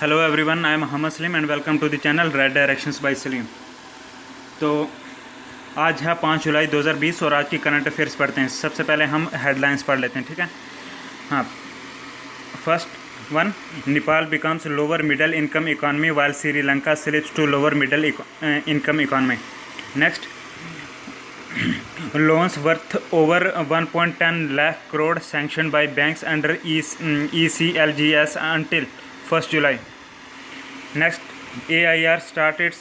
Hello everyone, I am Mohammad Salim and welcome to the channel red directions by Salim. तो आज है 5 जुलाई 2020 और आज की करंट अफेयर्स पढ़ते हैं। सबसे पहले हम हेडलाइंस पढ़ लेते हैं, ठीक है। हाँ, first one, Nepal becomes lower middle income economy while Sri Lanka slips to lower middle income economy. Next, loans worth over 1.10 lakh crore sanctioned by banks under ECLGS until 1st July. Next, AIR started its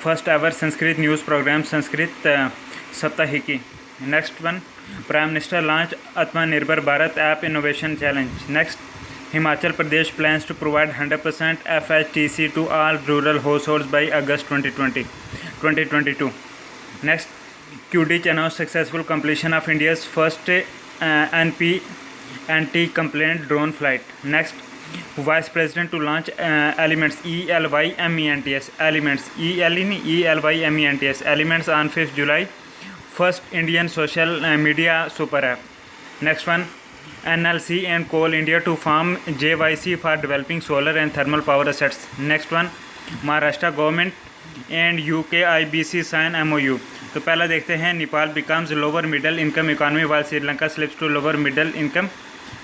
first ever Sanskrit news program, Sanskrit Saptahiki. Next one, Prime Minister launched Atmanirbhar Bharat app innovation challenge. Next, Himachal Pradesh plans to provide 100% FHTC to all rural households by August 2022. Next, QDich announced successful completion of India's first anti-complaint drone flight. Next, Vice President to launch Elements ELYMENTS Elements ELYMENTS Elements on 5th July. First Indian social media super app. Next one, NLC and Coal India to form JYC for developing solar and thermal power assets. Next one, Maharashtra government and UKIBC sign MOU. तो पहला देखते हैं, Nepal becomes lower middle income economy while Sri Lanka slips to lower middle income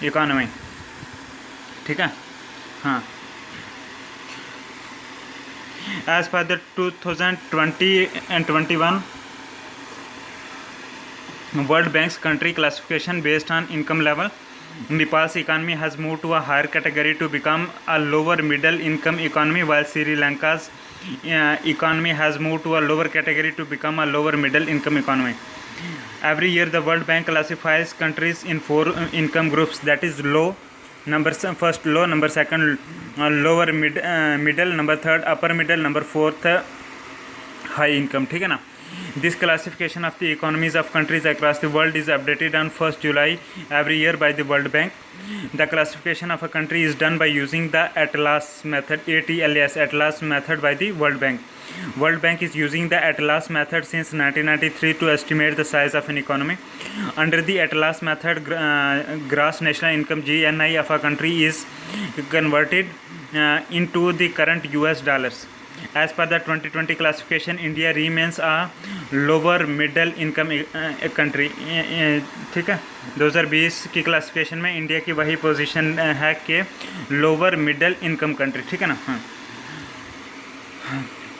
economy. ठीक है, हाँ। As per the 2020 and 21 World Bank's country classification based on income level, Nepal's economy has moved to a higher category to become a lower middle income economy, while Sri Lanka's economy has moved to a lower category to become a lower middle income economy. Every year the World Bank classifies countries in 4 income groups, that is low, number first low, number second lower middle, number third upper middle, number fourth high income. ठीक है ना। This classification of the economies of countries across the world is updated on 1st July every year by the World Bank. The classification of a country is done by using the ATLAS method, ATLAS, ATLAS method by the World Bank. World Bank is using the ATLAS method since 1993 to estimate the size of an economy. Under the ATLAS method, gross national income GNI of a country is converted into the current US dollars. As per the 2020 classification, India remains a lower middle income country. ठीक है, 2020 की classification में India की वही position है कि lower middle income country. ठीक है ना। हाँ,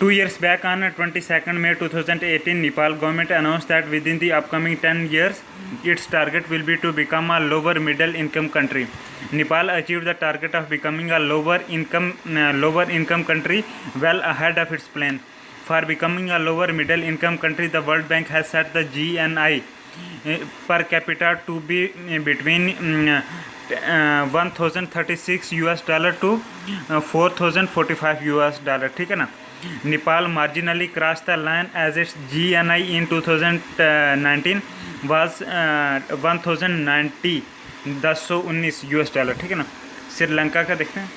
2 years back on 22nd May 2018, Nepal government announced that within the upcoming 10 years, its target will be to become a lower middle income country. Nepal achieved the target of becoming a lower income country well ahead of its plan. For becoming a lower middle income country, the World Bank has set the GNI per capita to be between $1,036 to $4,045. ठीक है ना। Nepal marginally crossed the line as its GNI in 2019 was 1,090 $1019। ठीक है ना। श्रीलंका का देखते हैं।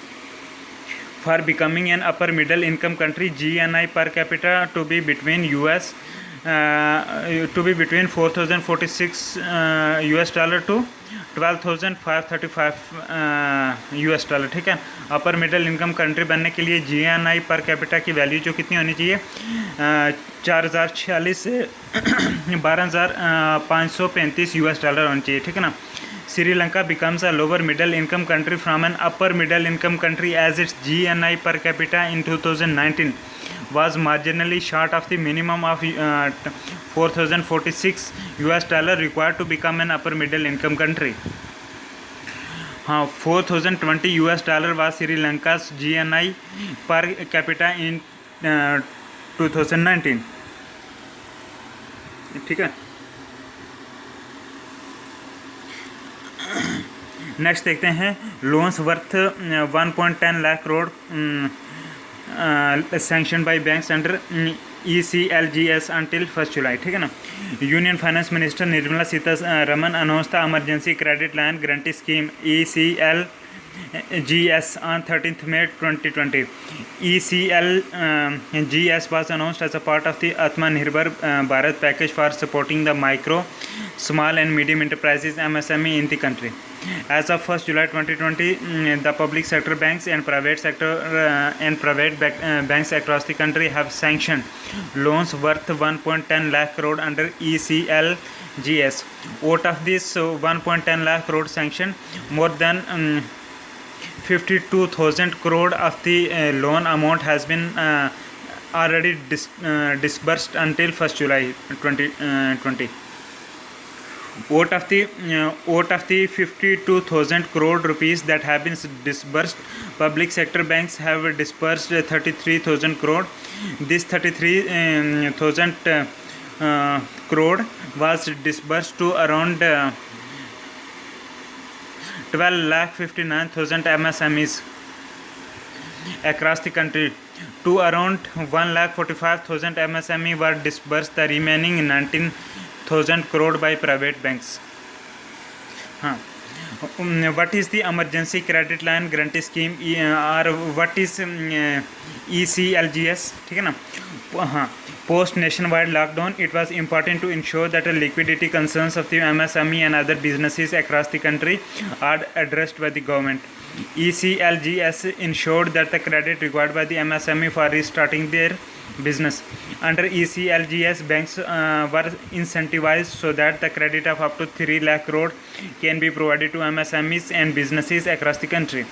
For becoming an upper middle income country, GNI per capita to be between $4,046 to $12,535 ठीक है। अपर मिडिल इनकम कंट्री बनने के लिए GNI पर कैपिटा की वैल्यू जो कितनी होनी चाहिए, 4,046 से 12,535 होनी चाहिए। ठीक है ना। Sri Lanka becomes a lower middle income country from an upper middle income country as its GNI per capita in 2019 was marginally short of the minimum of $4,046 required to become an upper middle income country. हाँ, $4,020 was Sri Lanka's GNI per capita in 2019। ठीक है। Next देखते हैं, loans worth 1.10 lakh crore sanction bye banks under ECLGS until 1st July। ठीक है ना। Union finance minister Nirmala Sitharaman announced the emergency credit line guarantee scheme ECLGS on 13th May 2020. ECLGS was announced as a part of the Atmanirbhar Bharat package for supporting the micro, small and medium enterprises MSME in the country. As of 1st July 2020, the public sector banks and private sector banks across the country have sanctioned loans worth 1.10 lakh crore under ECLGS. Out of this 1.10 lakh crore sanction, more than 52,000 crore of the loan amount has been already disbursed until 1st July 2020. Out of the 52,000 crore rupees that have been disbursed, public sector banks have disbursed 33,000 crore. This 33,000 crore was disbursed to around 12,59,000 MSMEs across the country. To around 1,45,000 MSME were disbursed the remaining 19,000 crore by private banks. What is the emergency credit line guarantee scheme or what is ECLGS? ठीक है ना. Post nationwide lockdown, it was important to ensure that the liquidity concerns of the MSME and other businesses across the country are addressed by the government. ECLGS ensured that the credit required by the MSME for restarting their business. Under ECLGS, banks were incentivized so that the credit of up to 3 lakh crore can be provided to MSMEs and businesses across the country.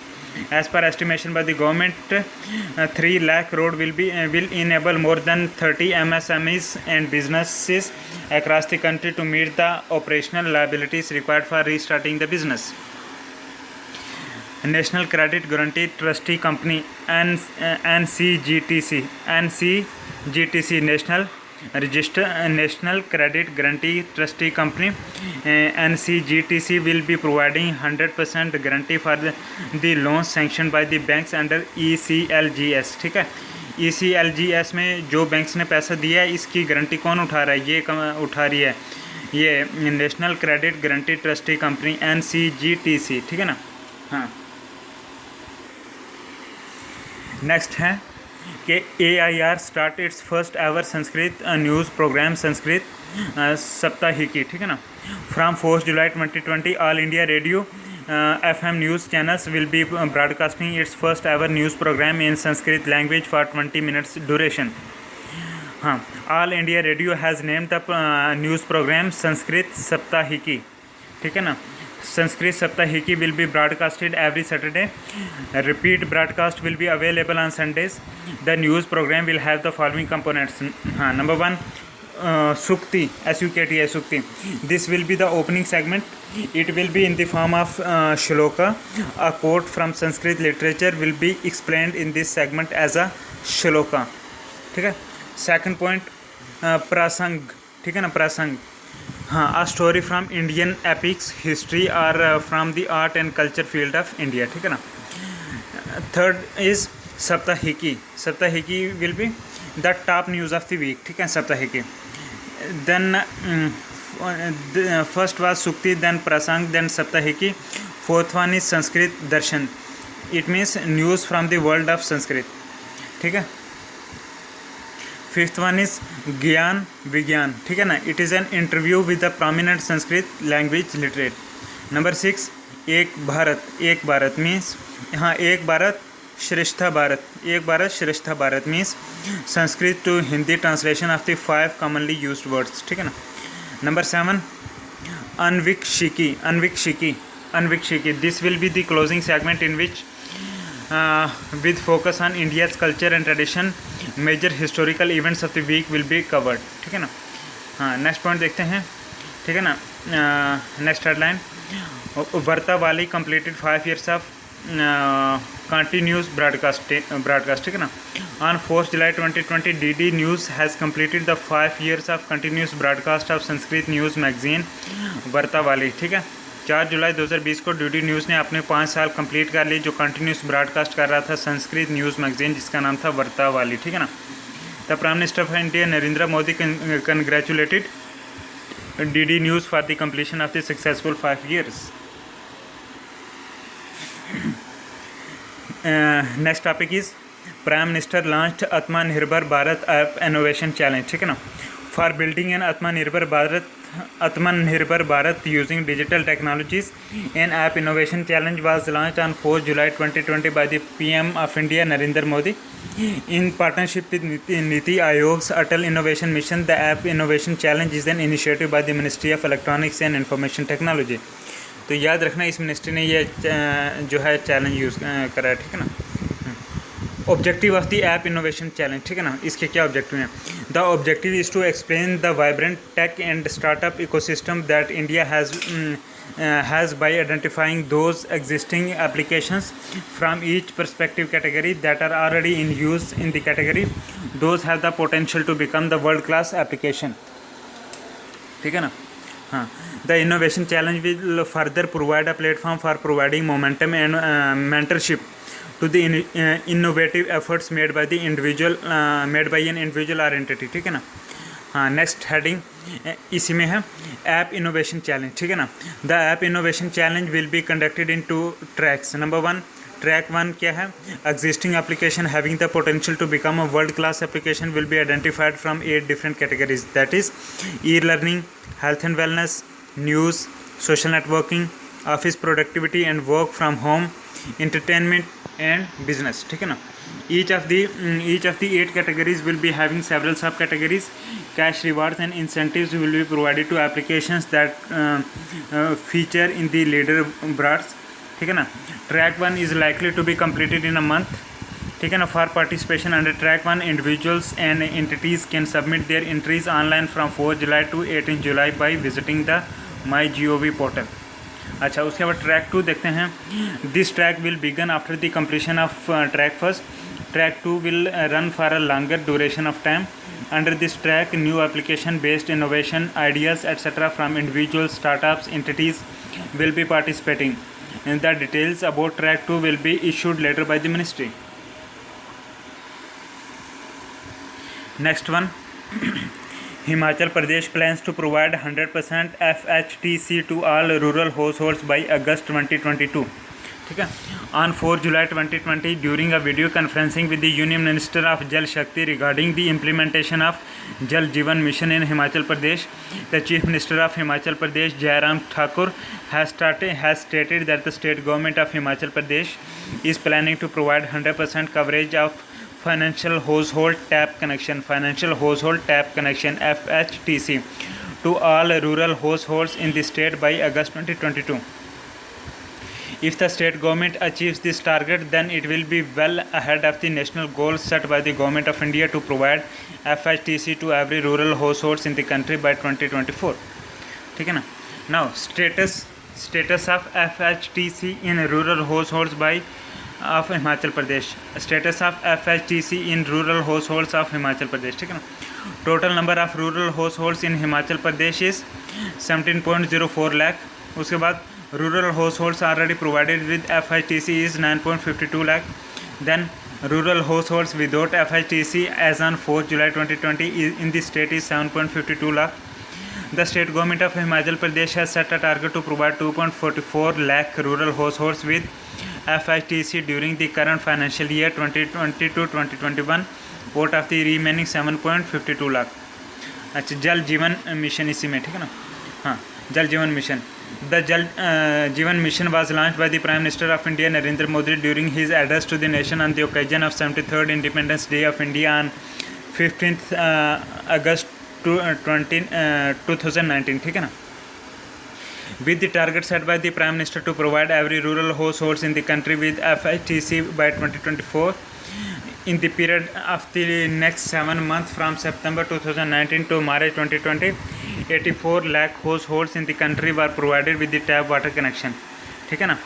As per estimation by the government, 3 lakh crore will enable more than 30 MSMEs and businesses across the country to meet the operational liabilities required for restarting the business. National Credit Guarantee Trustee Company NCGTC National Credit Guarantee Trustee Company NCGTC will be providing 100% guarantee for the loans sanctioned by the banks under ECLGS. ठीक है, ECLGS में जो banks ने पैसा दिया है इसकी guarantee कौन उठा रहा है? ये उठा रही है ये national credit guarantee trustee company NCGTC. ठीक है ना. हाँ, नेक्स्ट है कि AIR start its first ever Sanskrit news programme Sanskrit Saptahiki. ठीक है ना. From 4 July 2020 all India radio FM news channels will be broadcasting its first ever news programme in Sanskrit language for 20 minutes duration. हाँ, all India radio has named the news programme Sanskrit Saptahiki. ठीक है ना. Sanskrit Saptahiki will be broadcasted every Saturday. Repeat broadcast will be available on Sundays. The news program will have the following components. Number 1, Sukti, SUKT, Sukti. This will be the opening segment. It will be in the form of shloka. A quote from Sanskrit literature will be explained in this segment as a shloka. ठीक है. Second point, prasang. ठीक है ना, prasang. हाँ, a story from Indian epics, history or from the art and culture field of India. ठीक है ना. Third is Saptahiki. Saptahiki will be the top news of the week. ठीक है, Saptahiki. Then first was Sukti, then Prasang, then Saptahiki. Fourth one is Sanskrit Darshan. It means news from the world of Sanskrit. ठीक है. Fifth one is ज्ञान विज्ञान. ठीक है ना. It is an interview with a prominent Sanskrit language literate. Number 6, एक Bharat means हाँ, एक भारत श्रेष्ठ भारत. एक भारत श्रेष्ठ Bharat means Sanskrit to Hindi translation of the 5 commonly used words. ठीक है ना. Number 7, Anvikshiki. This will be the closing segment in which with focus on India's culture and tradition, major historical events of the week will be covered. ठीक है ना. हाँ, next point देखते हैं. ठीक है ना. नेक्स्ट हेडलाइन, वर्ता वाली completed 5 years of continuous broadcast. ठीक है ना. On 4th July 2020, DD News has completed the 5 years of continuous broadcast of Sanskrit news magazine वर्ता वाली. ठीक है. 4 जुलाई 2020 को DD न्यूज़ ने अपने 5 साल कंप्लीट कर लिए जो कंटिन्यूस ब्रॉडकास्ट कर रहा था संस्कृत न्यूज़ मैगजीन जिसका नाम था वर्ता वाली. ठीक है ना. The prime minister of India Narendra Modi congratulated DD news for the completion of the successful 5 years. Next topic is prime minister launched आत्मनिर्भर भारत ऐप इनोवेशन चैलेंज. ठीक है ना. for building an Atmanirbhar Bharat using digital technologies. An app innovation challenge was launched on 4 July 2020 by the PM of India Narendra Modi in partnership with Niti Aayog's Atal Innovation Mission. The app innovation challenge is an initiative by the Ministry of Electronics and Information Technology. तो याद रखना इस ministry ने ये जो है challenge use करा है, ठीक है ना. Objective of the app innovation challenge, ठीक है ना. इसके क्या ऑब्जेक्टिव हैं? The objective is to explain the vibrant tech and startup ecosystem that India has by identifying those existing applications from each perspective category that are already in use in the category. Those have the potential to become the world class application, ठीक है ना. हाँ, the innovation challenge will further provide a platform for providing momentum and mentorship to the innovative efforts made by an individual or entity, ठीक है ना. हाँ, next heading इसी में है ऐप इनोवेशन चैलेंज, ठीक है ना. The app innovation challenge will be conducted in 2 tracks. Number 1, track 1 क्या है? Existing application having the potential to become a world class application will be identified from 8 different categories, that is e learning, health and wellness, news, social networking, office productivity and work from home, entertainment and business, ठीक है ना. each of the 8 categories will be having several subcategories. Cash rewards and incentives will be provided to applications that feature in the leaderboards, ठीक है ना. track 1 is likely to be completed in a month, ठीक है ना. For participation under track 1, individuals and entities can submit their entries online from 4 July to 18 July by visiting the MyGov portal. अच्छा, उसके बाद track 2 देखते हैं. This track will begin after the completion of track first. Track 2 will run for a longer duration of time. Under this track new application based innovation ideas etcetera from individual startups entities will be participating. The details about track 2 will be issued later by the ministry. Next one, Himachal Pradesh plans to provide 100% FHTC to all rural households by August 2022, ठीक है. On 4 July 2020, during a video conferencing with the Union Minister of Jal Shakti regarding the implementation of Jal Jeevan Mission in Himachal Pradesh, the Chief Minister of Himachal Pradesh, Jairam Thakur, has stated that the state government of Himachal Pradesh is planning to provide 100% coverage of financial household tap connection FHTC to all rural households in the state by August 2022. If the state government achieves this target, then it will be well ahead of the national goal set by the government of India to provide FHTC to every rural households in the country by 2024, ठीक है ना. Now status of FHTC in rural households by of Himachal Pradesh. Status of FHTC in rural households of Himachal Pradesh, ठीक है ना. Total number of rural households in Himachal Pradesh is 17.04 lakh. उसके बाद rural households already provided with FHTC is 9.52 lakh. Then rural households without FHTC as on 4 July 2020 in the state is 7.52 lakh. The state government of Himachal Pradesh has set a target to provide 2.44 lakh rural households with FHTC during the current financial year 2020 to 2021 out of the remaining 7.52 lakh. अच्छा, जल जीवन mission इसी में, ठीक है ना. हाँ, जल जीवन mission. The Jal Jeevan Mission was launched by the Prime Minister of India Narendra Modi during his address to the nation on the occasion of 73rd Independence Day of India on 15th August 2019, ठीक है ना. With the target set by the Prime Minister to provide every rural households in the country with FHTC by 2024, in the period of the next 7 months from September 2019 to March 2020, 84 lakh households in the country were provided with the tap water connection, ठीक है ना.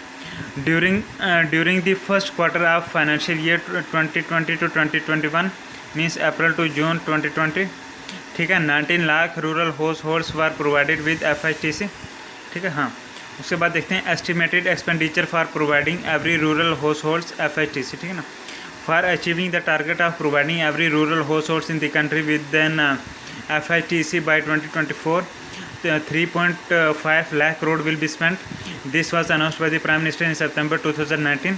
During the first quarter of financial year 2020 to 2021 means April to June 2020, ठीक है, 19 lakh rural households were provided with FHTC, ठीक है. हाँ, उसके बाद देखते हैं estimated expenditure for providing every rural households FHTC, ठीक है ना. For achieving the target of providing every rural households in the country with an FHTC by 2024, 3.5 lakh crore will be spent. This was announced by the Prime Minister in September 2019.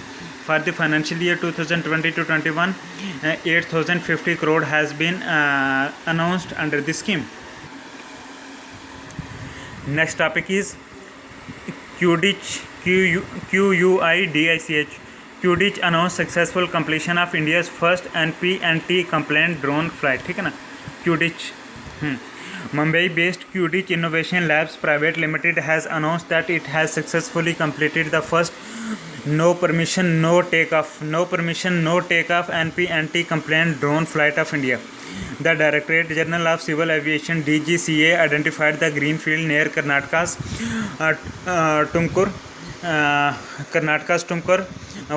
For the financial year 2020 to 21, 8,050 crore has been announced under the scheme. Next topic is QDICH, QUIDICH. QDICH announced successful completion of India's first NP&T compliant drone flight. ठीक है ना, QDICH. Mumbai-based QDICH Innovation Labs Private Limited has announced that it has successfully completed the first no permission, no takeoff NP&T compliant drone flight of India. The Directorate General of Civil Aviation DGCA identified the greenfield near Karnataka's Tumkur,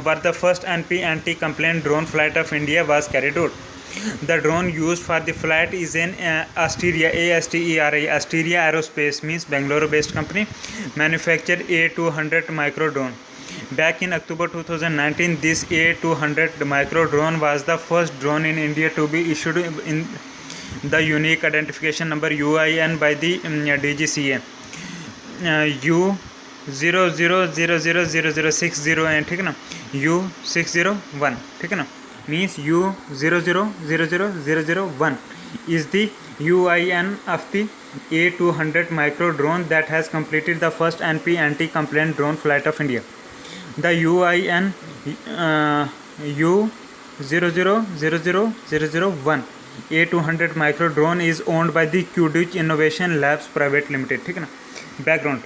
where the first NP&T compliant drone flight of India was carried out. The drone used for the flight is an Asteria Aerospace, means Bangalore-based company, manufactured A200 micro drone. Back in October 2019, this A200 micro drone was the first drone in India to be issued in the unique identification number UIN by the DGCA. U00000060 and ठीक है ना, U601 ठीक है ना, means U00000001 is the UIN of the A200 micro drone that has completed the first NP&T compliant drone flight of India. The UIN U00000001 A200 micro drone is owned by the QDICH Innovation Labs Private Limited. ठीक है ना. Background.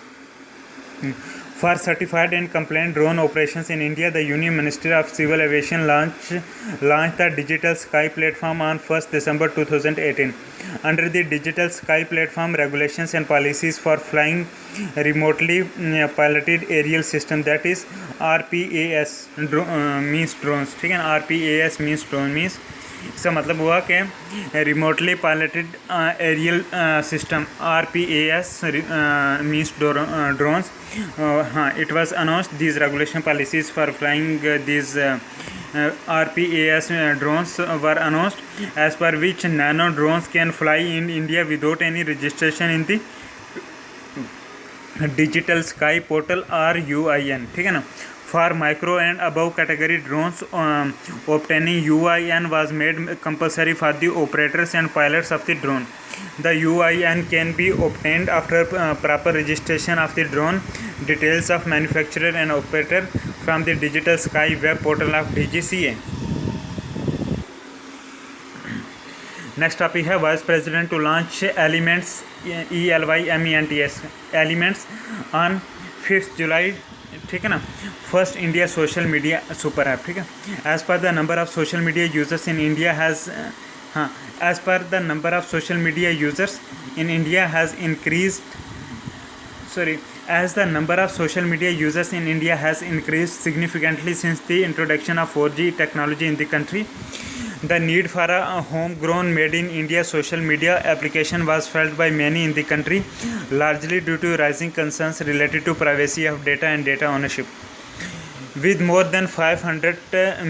For certified and compliant drone operations in India, the Union Ministry of Civil Aviation launched the Digital Sky Platform on 1st December 2018. Under the Digital Sky Platform, regulations and policies for flying remotely piloted aerial system, that is RPAS, means drones. ठीक है ना, RPAS means drone, means इसका मतलब हुआ कि remotely piloted aerial system RPAS means drones. It was announced these regulation policies for flying these RPAS drones were announced, as per which nano drones can fly in India without any registration in the Digital Sky Portal or UIN. ठीक है ना. For micro and above category drones, obtaining UIN was made compulsory for the operators and pilots of the drone. The UIN can be obtained after proper registration of the drone, details of manufacturer and operator from the Digital Sky web portal of DGCA. Next topic है Vice President to launch Elements, ELYMENTS, Elements on 5th July. ठीक है ना. First India social media super app. ठीक है. As per the number of social media users in India has as per the number of social media users in India has increased as the number of social media users in India has increased significantly since the introduction of 4G technology in the country. The need for a homegrown made in India social media application was felt by many in the country, largely due to rising concerns related to privacy of data and data ownership. With more than 500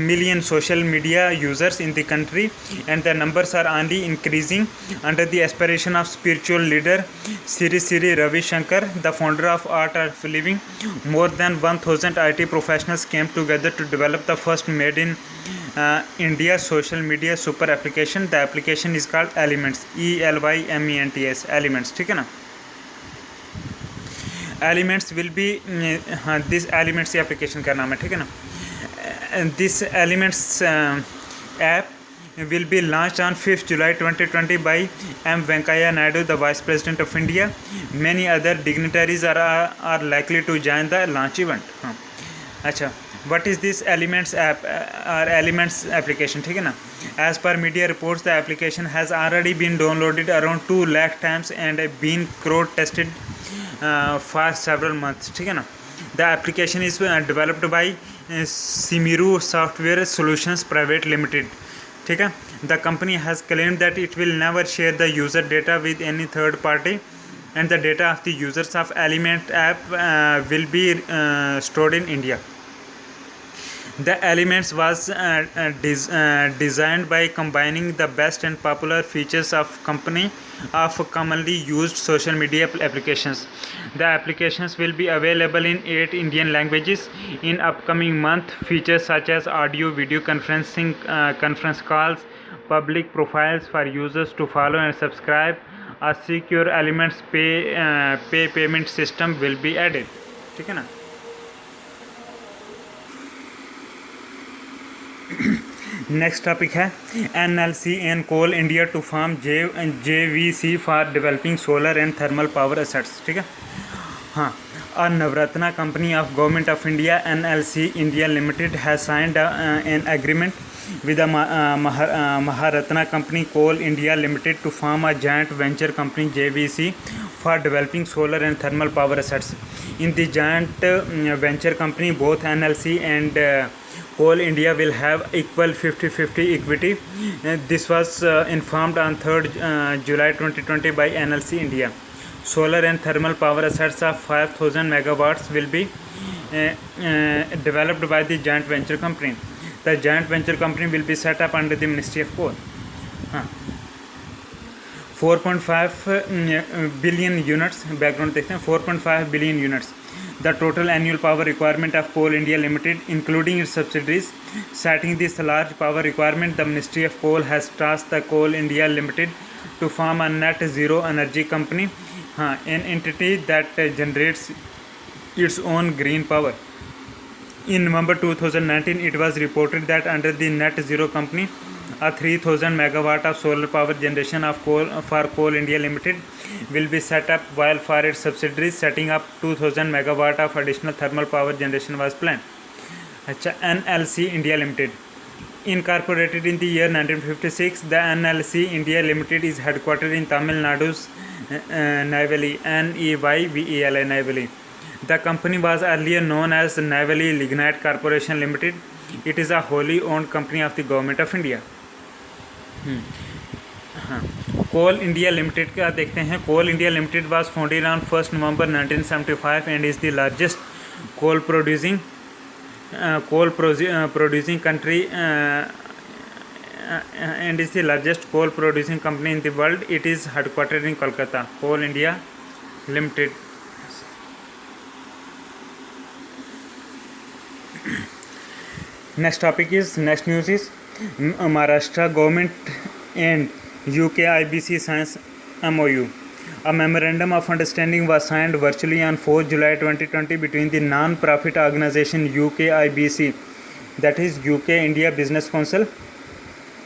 million social media users in the country, and the numbers are only increasing under the aspiration of spiritual leader Sri Ravi Shankar, the founder of Art of Living, more than 1,000 IT professionals came together to develop the first made in India social media super application. The application is called Elements, ELYMENTS, Elements. ठीक है ना. Elements will be this Elements की application का नाम है. ठीक है ना. This Elements app will be launched on 5th July 2020 by M. Venkaiah Naidu, the Vice President of India. Many other dignitaries are likely to join the launch event. अच्छा, what is this Elements app or Elements application? ठीक है ना. As per media reports, the application has already been downloaded around 2 lakh times and been crowd tested for several months. ठीक है ना. The application is developed by Simiru Software Solutions Private Limited. ठीक है. The company has claimed that it will never share the user data with any third party, and the data of the users of Element app will be stored in India. The Elements was designed by combining the best and popular features of commonly used social media applications. The applications will be available in 8 Indian languages in upcoming month. Features such as audio, video conferencing, conference calls, public profiles for users to follow and subscribe, a secure Elements pay payment system will be added. ठीक है ना. Next topic है NLC and Coal India to form JVC for developing solar and thermal power assets. ठीक है. हाँ. A Navratna company of Government of India NLC India Limited has signed an agreement with the Maharatna company Coal India Limited to form a joint venture company JVC for developing solar and thermal power assets. In the joint venture company, both NLC and Coal India will have equal 50-50 equity. This was informed on 3rd July 2020 by NLC India. Solar and thermal power assets of 5,000 megawatts will be developed by the joint venture company. The joint venture company will be set up under the Ministry of Coal. 4.5 billion units. Background देखते हैं. 4.5 billion units. The total annual power requirement of Coal India Limited, including its subsidiaries. Citing this large power requirement, the Ministry of Coal has tasked the Coal India Limited to form a net zero energy company, an entity that generates its own green power. In November 2019, it was reported that under the net zero company, a 3,000 megawatt of solar power generation for Coal India Limited will be set up, while for its subsidiaries setting up 2,000 megawatt of additional thermal power generation was planned. NLC India Limited, incorporated in the year 1956, the NLC India Limited is headquartered in Tamil Nadu's Neyveli, Neyveli, Neyveli. The company was earlier known as Neyveli Lignite Corporation Limited. It is a wholly owned company of the Government of India. Coal India Limited का देखते हैं. Coal India Limited was founded on 1st November 1975 and is the largest coal producing country and is the largest coal producing company in the world. It is headquartered in Kolkata. Coal India Limited. Next topic is, next news is Maharashtra government and UK-IBC signs MOU. A memorandum of understanding was signed virtually on 4 July 2020 between the non-profit organization UK-IBC, that is UK India Business Council,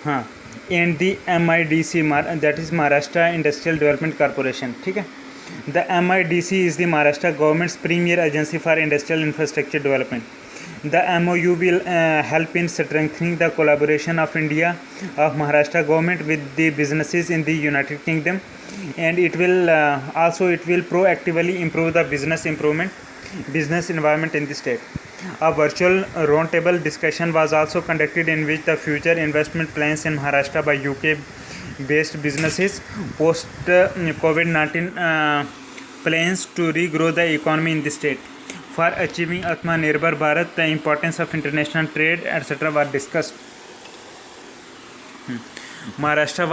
and the MIDC, that is Maharashtra Industrial Development Corporation. ठीक है. The MIDC is the Maharashtra government's premier agency for industrial infrastructure development. The MOU will help in strengthening the collaboration of Maharashtra government with the businesses in the United Kingdom, and it will proactively improve the business environment in the state. A virtual roundtable discussion was also conducted in which the future investment plans in Maharashtra by UK-based businesses post COVID-19 plans to regrow the economy in the state. For achieving Atmanirbhar Bharat, the importance of international trade, etc. were discussed. Maharashtra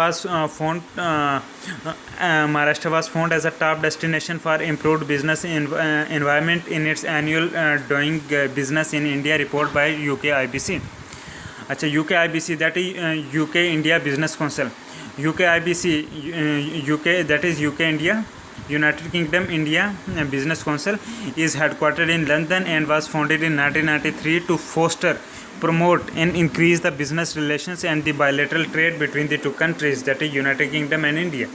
was found as a top destination for improved business environment in its annual Doing Business in India report by UK-IBC. अच्छा, UK-IBC, that is UK India Business Council. UK-IBC, UK, that is UK India, United Kingdom India Business Council, is headquartered in London and was founded in 1993 to foster, promote and increase the business relations and the bilateral trade between the two countries, that is United Kingdom and India.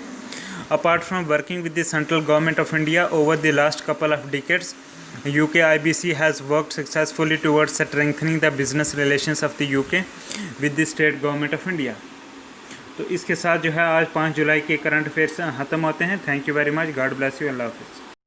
Apart from working with the central government of India over the last couple of decades, UK-IBC has worked successfully towards strengthening the business relations of the UK with the state government of India. तो इसके साथ जो है आज 5 जुलाई के current affairs ख़त्म होते हैं. Thank you very much. God bless you. अल्लाह हाफिज़.